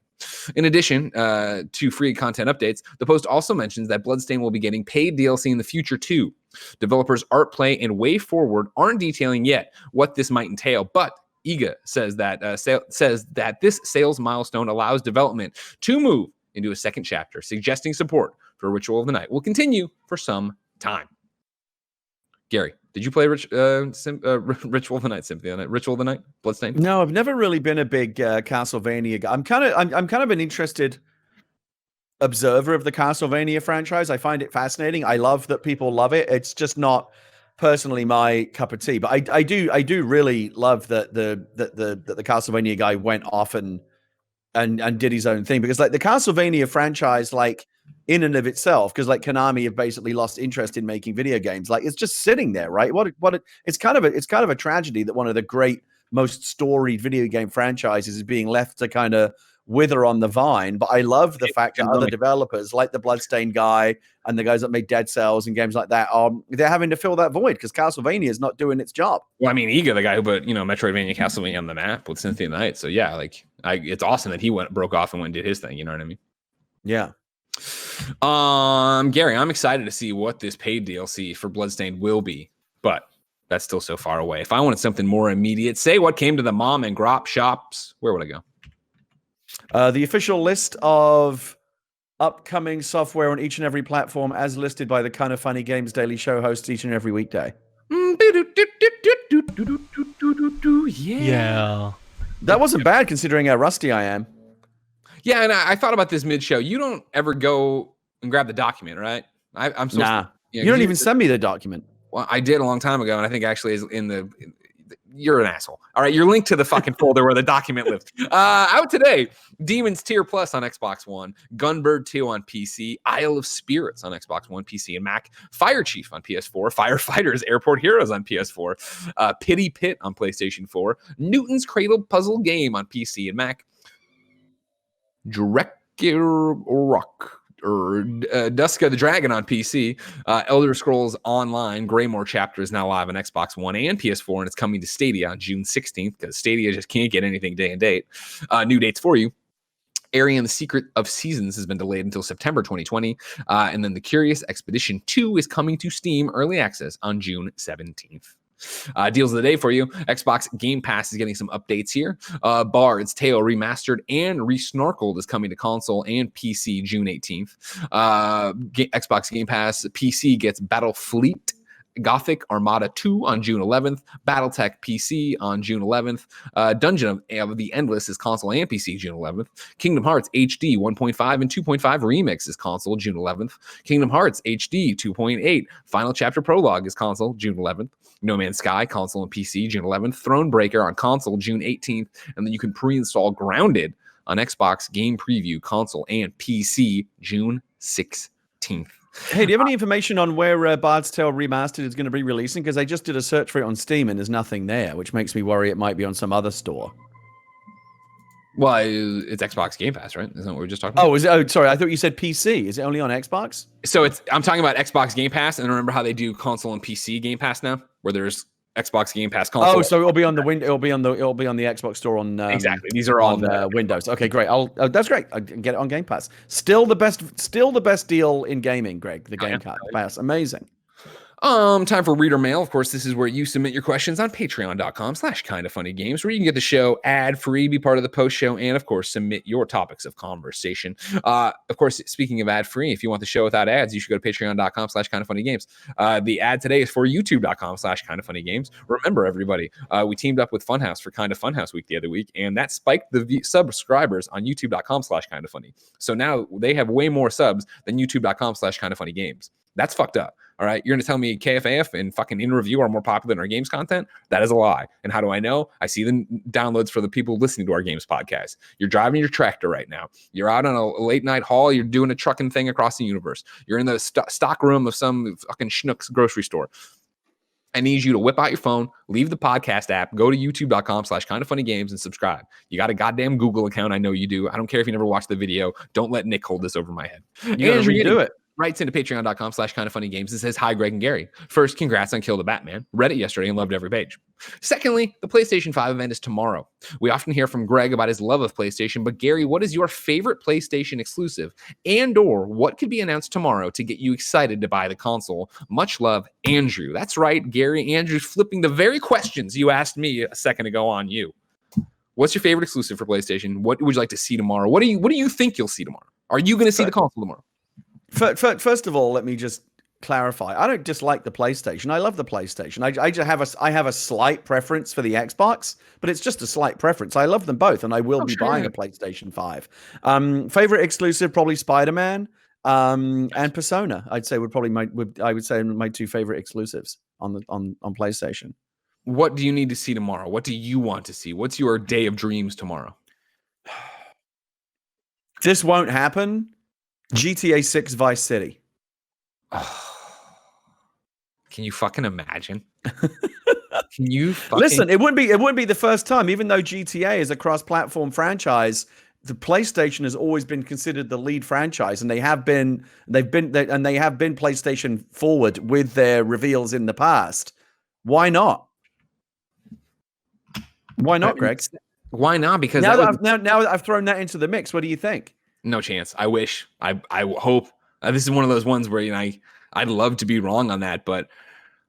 In addition to free content updates, the post also mentions that Bloodstained will be getting paid DLC in the future too. Developers Art Play and Way Forward aren't detailing yet what this might entail, but Iga says that this sales milestone allows development to move into a second chapter, suggesting support for Ritual of the Night will continue for some time. Gary, did you play Ritual of the Night, Symphony of the Night, Ritual of the Night, Bloodstained? No, I've never really been a big Castlevania guy. I'm kind of an interested observer of the Castlevania franchise. I find it fascinating. I love that people love it. It's just not personally my cup of tea. But I do really love that the Castlevania guy went off and did his own thing, because like the Castlevania franchise, like in and of itself, because like Konami have basically lost interest in making video games. Like it's just sitting there, right? It's kind of a tragedy that one of the great, most storied video game franchises is being left to kind of wither on the vine. But I love the fact that other developers like the Bloodstained guy and the guys that made Dead Cells and games like that they're having to fill that void because Castlevania is not doing its job. Well, I mean, Iga, the guy who put Metroidvania Castlevania on the map with Symphony of the Night. So yeah, like it's awesome that he broke off and went and did his thing. You know what I mean? Yeah. Gary, I'm excited to see what this paid DLC for Bloodstained will be, but that's still so far away. If I wanted something more immediate, say what came to the mom and grop shops, where would I go? The official list of upcoming software on each and every platform as listed by the Kind of Funny Games Daily Show hosts each and every weekday. Yeah. That wasn't bad considering how rusty I am. Yeah, and I thought about this mid-show. You don't ever go and grab the document, right? I'm so nah. You don't even send me the document. Well, I did a long time ago, and I think actually is in the. You're an asshole. All right, you're linked to the fucking folder where the document lives. Out today, Demon's Tier Plus on Xbox One, Gunbird 2 on PC, Isle of Spirits on Xbox One, PC, and Mac, Fire Chief on PS4, Firefighters, Airport Heroes on PS4, Pity Pit on PlayStation 4, Newton's Cradle Puzzle Game on PC and Mac, Duska the Dragon on PC, Elder Scrolls Online, Greymore Chapter is now live on Xbox One and PS4, and it's coming to Stadia on June 16th because Stadia just can't get anything day and date. New dates for you. Area and the Secret of Seasons has been delayed until September 2020, and then The Curious Expedition 2 is coming to Steam Early Access on June 17th. Deals of the day for you. Xbox Game Pass is getting some updates here. Bard's Tale Remastered and Resnorkeled is coming to console and PC June 18th. Xbox Game Pass PC gets Battlefleet Gothic Armada 2 on June 11th, Battletech PC on June 11th, Dungeon of the Endless is console and PC June 11th, Kingdom Hearts HD 1.5 and 2.5 Remix is console June 11th, Kingdom Hearts HD 2.8 Final Chapter Prologue is console June 11th, No Man's Sky console and PC June 11th, Thronebreaker on console June 18th, and then you can pre-install Grounded on Xbox Game Preview console and PC June 16th. Hey, do you have any information on where Bard's Tale Remastered is going to be releasing? Because I just did a search for it on Steam and there's nothing there, which makes me worry it might be on some other store. Well, it's Xbox Game Pass, right? Isn't that what we were just talking about? Oh, sorry. I thought you said PC. Is it only on Xbox? So I'm talking about Xbox Game Pass, and remember how they do console and PC Game Pass now, where there's Xbox Game Pass console. Oh, so it'll be on the it'll be on the Xbox store on exactly. These are all on Windows. Okay, great. That's great. I can get it on Game Pass. Still the best deal in gaming, Greg. The Game Pass, amazing. Time for reader mail. Of course, this is where you submit your questions on patreon.com/kindoffunnygames, where you can get the show ad-free, be part of the post show, and of course, submit your topics of conversation. Of course, speaking of ad-free, if you want the show without ads, you should go to patreon.com/kindoffunnygames. The ad today is for youtube.com/kindoffunnygames. Remember, everybody, we teamed up with Funhouse for Kind of Funhouse Week the other week, and that spiked the subscribers on youtube.com/kindoffunny. So now they have way more subs than youtube.com/kindoffunnygames. That's fucked up. All right. You're going to tell me KFAF and fucking In Review are more popular than our games content? That is a lie. And how do I know? I see the downloads for the people listening to our games podcast. You're driving your tractor right now. You're out on a late night haul. You're doing a trucking thing across the universe. You're in the stock room of some fucking schnook's grocery store. I need you to whip out your phone, leave the podcast app, go to youtube.com/kindoffunnygames and subscribe. You got a goddamn Google account. I know you do. I don't care if you never watched the video. Don't let Nick hold this over my head. You gotta redo it. writes into patreon.com/kindoffunnygames and says, "Hi, Greg and Gary. First, congrats on Kill the Batman. Read it yesterday and loved every page. Secondly, the PlayStation 5 event is tomorrow. We often hear from Greg about his love of PlayStation, but Gary, what is your favorite PlayStation exclusive and or what could be announced tomorrow to get you excited to buy the console? Much love, Andrew." That's right, Gary. Andrew's flipping the very questions you asked me a second ago on you. What's your favorite exclusive for PlayStation? What would you like to see tomorrow? What do you think you'll see tomorrow? Are you going to see the console tomorrow? First of all, let me just clarify. I don't dislike the PlayStation. I love the PlayStation. I have a slight preference for the Xbox, but it's just a slight preference. I love them both, and I will be buying a PlayStation 5. Favorite exclusive, probably Spider-Man and Persona. I'd say would say my two favorite exclusives on PlayStation. What do you need to see tomorrow? What do you want to see? What's your day of dreams tomorrow? This won't happen. GTA 6 Vice City. Can you fucking imagine? Can you listen? It wouldn't be the first time. Even though GTA is a cross-platform franchise, the PlayStation has always been considered the lead franchise, and they have been PlayStation forward with their reveals in the past. Why not? Why not, Greg? Why not? Because now that I've thrown that into the mix, what do you think? No chance. I wish. I hope. This is one of those ones where I'd love to be wrong on that, but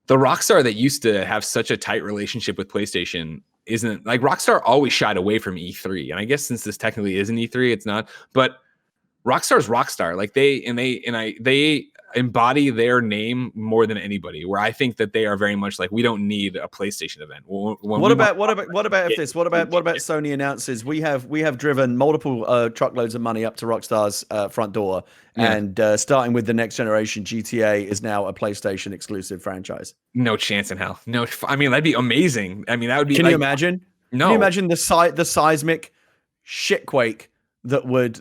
the Rockstar that used to have such a tight relationship with PlayStation isn't like Rockstar always shied away from E3, and I guess since this technically isn't E3, it's not. But Rockstar's Rockstar. Like they embody their name more than anybody. Where I think that they are very much like, we don't need a PlayStation event. What about Sony announces we have driven multiple truckloads of money up to Rockstar's front door, and starting with the next generation, GTA is now a PlayStation exclusive franchise. No chance in hell. No, I mean that'd be amazing. I mean that would be. Can you imagine? No. Can you imagine the seismic shitquake that would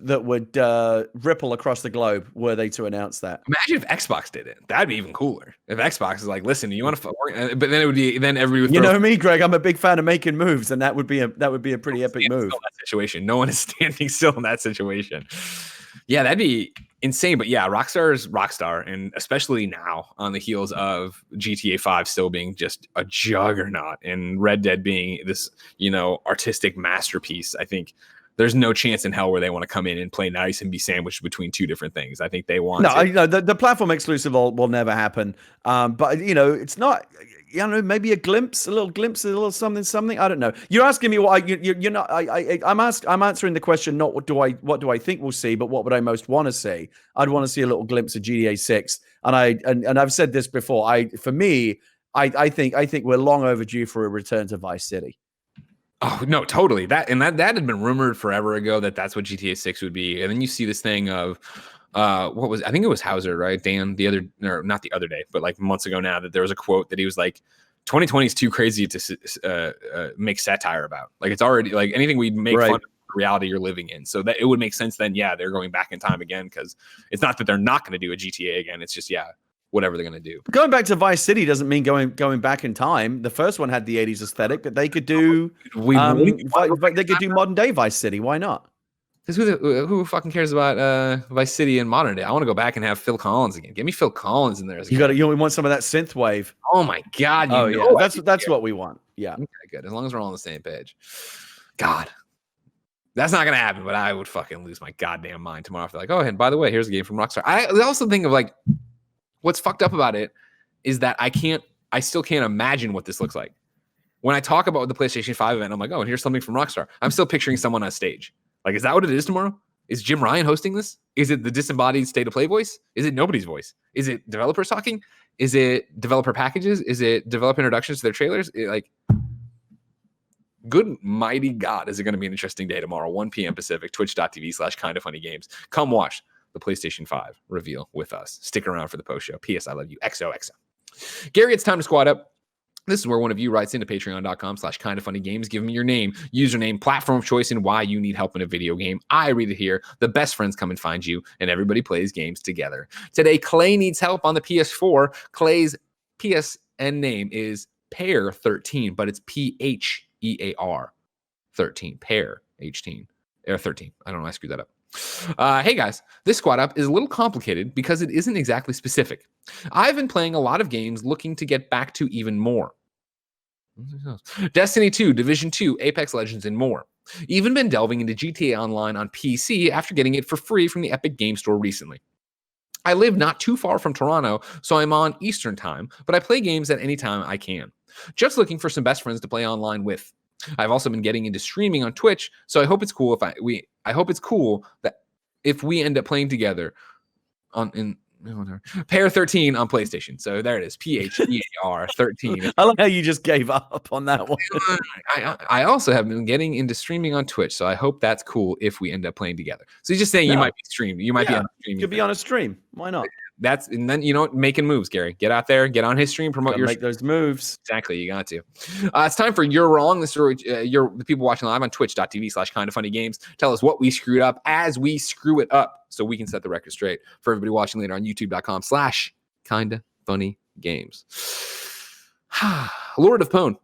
ripple across the globe were they to announce that? Imagine if Xbox did it. That'd be even cooler. If Xbox is like, listen, you want to, but then it would be, then everybody would you know me, Greg. I'm a big fan of making moves, and that would be a pretty epic move. That situation. No one is standing still in that situation. Yeah, that'd be insane. But yeah, Rockstar is Rockstar, and especially now on the heels of GTA 5 still being just a juggernaut, and Red Dead being this, artistic masterpiece. I think there's no chance in hell where they want to come in and play nice and be sandwiched between two different things. I think they want. No, the platform exclusive will never happen. But it's not. Maybe a little something. I don't know. You're asking me what you're not. I'm answering the question. Not what do I think we'll see, but what would I most want to see? I'd want to see a little glimpse of GTA 6. And I've said this before. I think we're long overdue for a return to Vice City. Oh no, totally. That had been rumored forever ago that's what GTA 6 would be. And then you see this thing of I think it was Hauser, right? Dan, not the other day, but like months ago now, that there was a quote that he was like, 2020 is too crazy to make satire about. Like it's already like anything we make fun of the reality you're living in. So that it would make sense then, they're going back in time again, because it's not that they're not going to do a GTA again. It's just, whatever they're going to do. Going back to Vice City doesn't mean going back in time. The first one had the 80s aesthetic, but they could do they could do modern day Vice City. Why not? Because who fucking cares about Vice City in modern day? I want to go back and have Phil Collins again. Give me Phil Collins in there. You want some of that synth wave. Oh my God! That's what we want. Yeah. Okay, good. As long as we're all on the same page. God. That's not going to happen, but I would fucking lose my goddamn mind tomorrow if they're like, oh, and by the way, here's a game from Rockstar. I also think of like, what's fucked up about it is that I still can't imagine what this looks like. When I talk about the PlayStation 5 event, I'm like, oh, and here's something from Rockstar. I'm still picturing someone on stage. Like, is that what it is tomorrow? Is Jim Ryan hosting this? Is it the disembodied State of Play voice? Is it nobody's voice? Is it developers talking? Is it developer packages? Is it developer introductions to their trailers? Good mighty God, is it going to be an interesting day tomorrow, 1 p.m. Pacific, twitch.tv/kindoffunnygames. Come watch the PlayStation 5 reveal with us. Stick around for the post show. P.S. I love you. XOXO. Gary, it's time to squad up. This is where one of you writes into patreon.com/kindoffunnygames. Give me your name, username, platform of choice, and why you need help in a video game. I read it here. The best friends come and find you, and everybody plays games together. Today, Clay needs help on the PS4. Clay's PSN name is Pear13, but it's PHEAR 13. Pear 13. I don't know. I screwed that up. Hey guys, this squad up is a little complicated because it isn't exactly specific. I've been playing a lot of games looking to get back to even more. Destiny 2, Division 2, Apex Legends, and more. Even been delving into GTA Online on PC after getting it for free from the Epic Game Store recently. I live not too far from Toronto, so I'm on Eastern time, but I play games at any time I can. Just looking for some best friends to play online with. I've also been getting into streaming on Twitch, so I hope it's cool I hope it's cool that if we end up playing together in Pair 13 on PlayStation. So there it is. PHEAR 13. I like how you just gave up on that one. I also have been getting into streaming on Twitch, so I hope that's cool if we end up playing together. So he's just saying you might be streaming. You might be on a stream. Could be on a stream. Why not? And then making moves, Gary. Get out there, get on his stream, promote your make those moves. Exactly, you got to. It's time for You're Wrong. This is the people watching live on twitch.tv/kindafunnygames. Tell us what we screwed up as we screw it up, so we can set the record straight. For everybody watching later on youtube.com/kindafunnygames. Lord of Pwn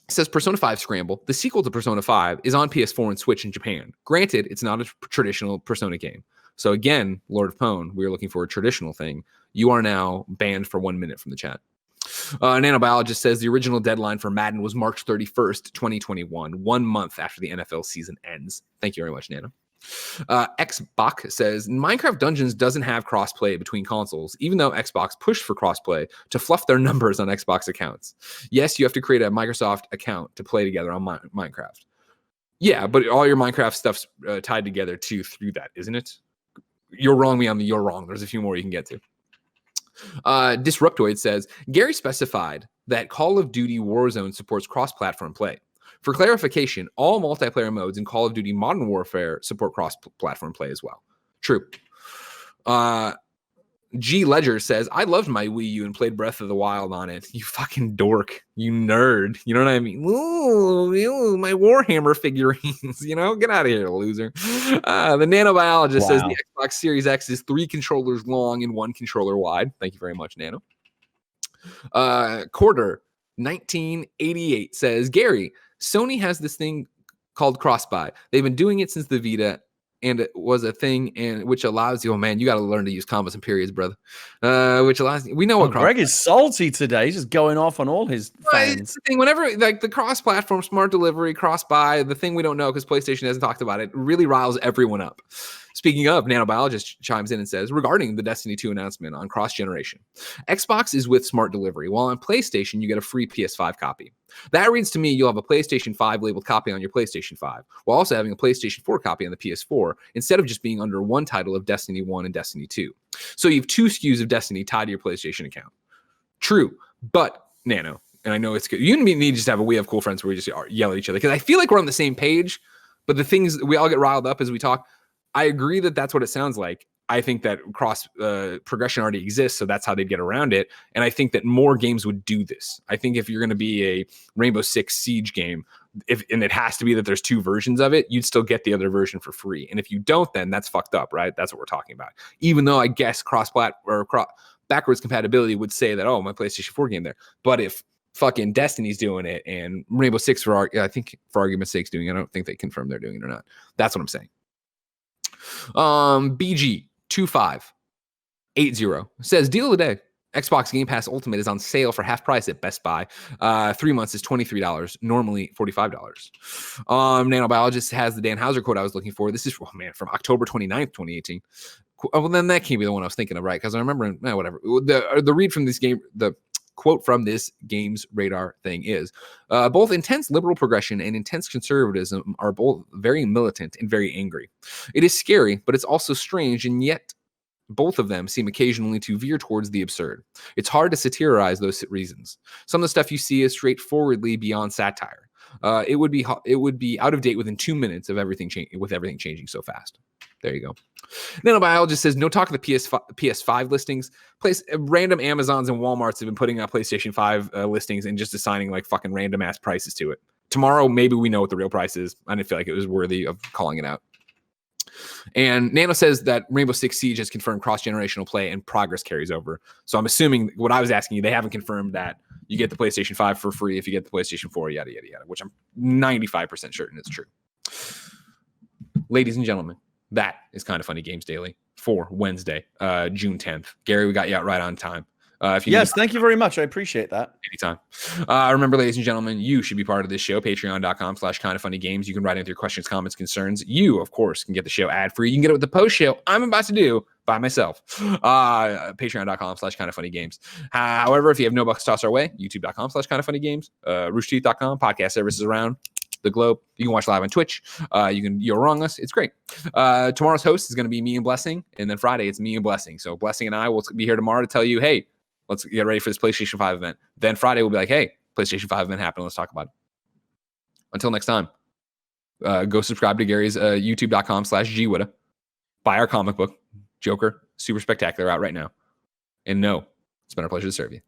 says Persona 5 Scramble, the sequel to Persona 5, is on PS4 and Switch in Japan. Granted, it's not a traditional Persona game. So again, Lord of Pwn, we are looking for a traditional thing. You are now banned for 1 minute from the chat. Nanobiologist says the original deadline for Madden was March 31st, 2021, 1 month after the NFL season ends. Thank you very much, Nano. Xbox says Minecraft Dungeons doesn't have crossplay between consoles, even though Xbox pushed for crossplay to fluff their numbers on Xbox accounts. Yes, you have to create a Microsoft account to play together on Minecraft. Yeah, but all your Minecraft stuff's tied together too through that, isn't it? You're wrong, me on the you're wrong. There's a few more you can get to. Disruptoid says Gary specified that Call of Duty Warzone supports cross-platform play. For clarification, all multiplayer modes in Call of Duty Modern Warfare support cross-platform play as well. True. G Ledger says, I loved my Wii U and played Breath of the Wild on it. You fucking dork. You nerd. You know what I mean? Ooh, my Warhammer figurines. Get out of here, loser. The nanobiologist says the Xbox Series X is 3 controllers long and 1 controller wide. Thank you very much, Nano. Quarter 1988 says, Gary, Sony has this thing called Crossplay. They've been doing it since the Vita, and it was a thing, and which allows you. Oh man, you got to learn to use commas and periods, brother. Which allows we know what. Greg is salty today. He's just going off on all his fans. It's the thing. Whenever the cross-platform, smart delivery, cross-buy, the thing we don't know because PlayStation hasn't talked about it, really riles everyone up. Speaking of, Nanobiologist chimes in and says, regarding the Destiny 2 announcement on cross-generation, Xbox is with smart delivery, while on PlayStation, you get a free PS5 copy. That reads to me you'll have a PlayStation 5 labeled copy on your PlayStation 5, while also having a PlayStation 4 copy on the PS4, instead of just being under one title of Destiny 1 and Destiny 2. So you have 2 SKUs of Destiny tied to your PlayStation account. True, but, Nano, and I know it's good. You and me need to just have a We Have Cool Friends where we just yell at each other, because I feel like we're on the same page, but the things, we all get riled up as we talk. I agree that that's what it sounds like. I think that cross progression already exists, so that's how they'd get around it. And I think that more games would do this. I think if you're going to be a Rainbow Six Siege game, and it has to be that there's 2 versions of it, you'd still get the other version for free. And if you don't, then that's fucked up, right? That's what we're talking about. Even though I guess backwards compatibility would say that, oh, my PlayStation 4 game there. But if fucking Destiny's doing it and Rainbow Six, I think for argument's sake, doing it, I don't think they confirm they're doing it or not. That's what I'm saying. BG2580 says, deal of the day. Xbox Game Pass Ultimate is on sale for half price at Best Buy. 3 months is $23, normally $45. Nanobiologist has the Dan Houser quote I was looking for. This is, from October 29th, 2018. Well, then that can't be the one I was thinking of, right? Because I remember, whatever. The read from this game, the quote from this Games Radar thing is, both intense liberal progression and intense conservatism are both very militant and very angry. It is scary, but it's also strange, and yet both of them seem occasionally to veer towards the absurd. It's hard to satirize those reasons. Some of the stuff you see is straightforwardly beyond satire. It would be out of date within 2 minutes of everything changing so fast. There you go. Nanobiologist says, no talk of the PS5 listings. Random Amazons and Walmarts have been putting out PlayStation 5 listings and just assigning like fucking random ass prices to it. Tomorrow, maybe we know what the real price is. I didn't feel like it was worthy of calling it out. And Nano says that Rainbow Six Siege has confirmed cross-generational play and progress carries over. So I'm assuming what I was asking you, they haven't confirmed that you get the PlayStation 5 for free if you get the PlayStation 4, yada, yada, yada, which I'm 95% certain is true. Ladies and gentlemen, That is Kind of Funny Games Daily for Wednesday, June 10th. Gary, we got you out right on time. If you Yes, thank you very much. I appreciate that. Anytime. Remember, ladies and gentlemen, you should be part of this show. Patreon.com/kindoffunnygames. You can write in with your questions, comments, concerns. You, of course, can get the show ad-free. You can get it with the post show I'm about to do by myself. Patreon.com/kindoffunnygames. However, if you have no bucks to toss our way, youtube.com/kindoffunnygames, roosterteeth.com, podcast services around the globe. You can watch live on Twitch. You'll wrong us. It's great. Tomorrow's host is going to be me and Blessing, and then Friday it's me and Blessing. So Blessing and I will be here tomorrow to tell you, hey, let's get ready for this PlayStation 5 event. Then Friday we'll be like, hey, PlayStation 5 event happened. Let's talk about it. Until next time, go subscribe to Gary's youtube.com/GWhitta. Buy our comic book, Joker, super spectacular, out right now. And no, it's been our pleasure to serve you.